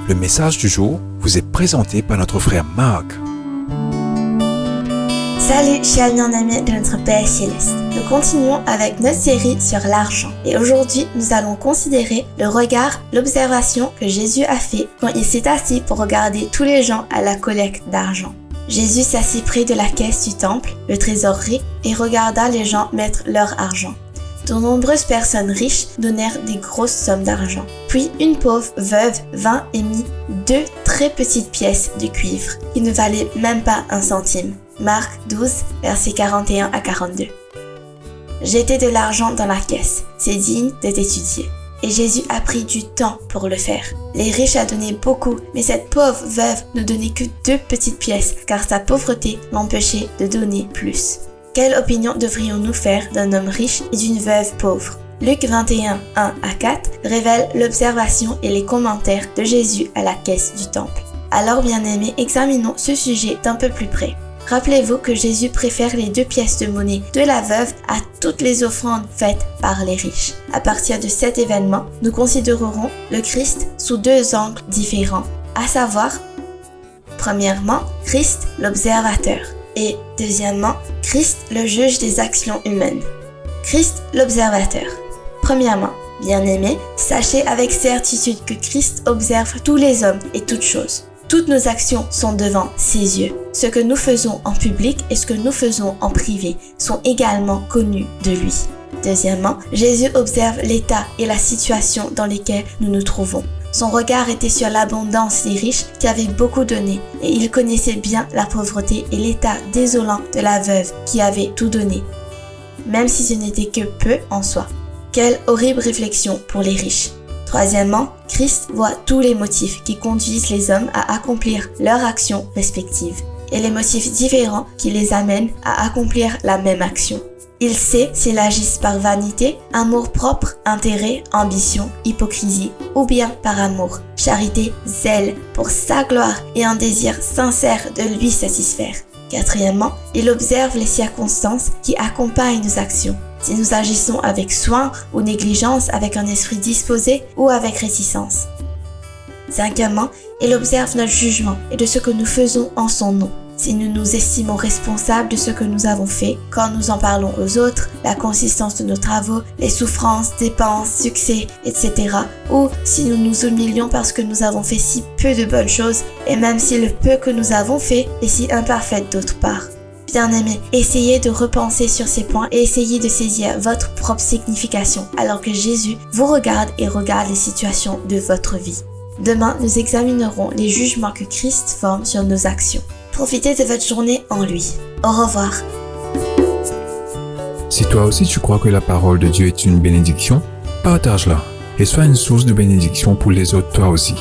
Le message du jour vous est présenté par notre frère Marc. Salut chers bien-aimés de notre Père Céleste. Nous continuons avec notre série sur l'argent. Et aujourd'hui, nous allons considérer le regard, l'observation que Jésus a fait quand il s'est assis pour regarder tous les gens à la collecte d'argent. Jésus s'assit près de la caisse du temple, le trésorerie, et regarda les gens mettre leur argent. De nombreuses personnes riches donnèrent des grosses sommes d'argent. Puis une pauvre veuve vint et mit 2 très petites pièces de cuivre qui ne valaient même pas 1 centime. Marc 12, versets 41 à 42. Jetez de l'argent dans la caisse, c'est digne d'être étudié. Et Jésus a pris du temps pour le faire. Les riches a donné beaucoup, mais cette pauvre veuve ne donnait que 2 petites pièces, car sa pauvreté l'empêchait de donner plus. Quelle opinion devrions-nous faire d'un homme riche et d'une veuve pauvre? Luc 21, 1 à 4 révèle l'observation et les commentaires de Jésus à la caisse du temple. Alors bien-aimés, examinons ce sujet d'un peu plus près. Rappelez-vous que Jésus préfère les 2 pièces de monnaie de la veuve à toutes les offrandes faites par les riches. À partir de cet événement, nous considérerons le Christ sous 2 angles différents, à savoir, premièrement, Christ l'observateur et deuxièmement, Christ le juge des actions humaines. Christ l'observateur. Premièrement, bien-aimés, sachez avec certitude que Christ observe tous les hommes et toutes choses. Toutes nos actions sont devant ses yeux. Ce que nous faisons en public et ce que nous faisons en privé sont également connus de lui. Deuxièmement, Jésus observe l'état et la situation dans lesquels nous nous trouvons. Son regard était sur l'abondance des riches qui avaient beaucoup donné et il connaissait bien la pauvreté et l'état désolant de la veuve qui avait tout donné, même si ce n'était que peu en soi. Quelle horrible réflexion pour les riches. Troisièmement, Christ voit tous les motifs qui conduisent les hommes à accomplir leurs actions respectives et les motifs différents qui les amènent à accomplir la même action. Il sait s'ils agissent par vanité, amour-propre, intérêt, ambition, hypocrisie ou bien par amour, charité, zèle pour sa gloire et un désir sincère de lui satisfaire. Quatrièmement, il observe les circonstances qui accompagnent nos actions. Si nous agissons avec soin ou négligence, avec un esprit disposé ou avec réticence. Cinquièmement, il observe notre jugement et de ce que nous faisons en son nom. Si nous nous estimons responsables de ce que nous avons fait, quand nous en parlons aux autres, la consistance de nos travaux, les souffrances, dépenses, succès, etc. Ou si nous nous humilions parce que nous avons fait si peu de bonnes choses, et même si le peu que nous avons fait est si imparfait d'autre part. Bien-aimés, essayez de repenser sur ces points et essayez de saisir votre propre signification alors que Jésus vous regarde et regarde les situations de votre vie. Demain, nous examinerons les jugements que Christ forme sur nos actions. Profitez de votre journée en lui. Au revoir. Si toi aussi tu crois que la parole de Dieu est une bénédiction, partage-la et sois une source de bénédiction pour les autres toi aussi.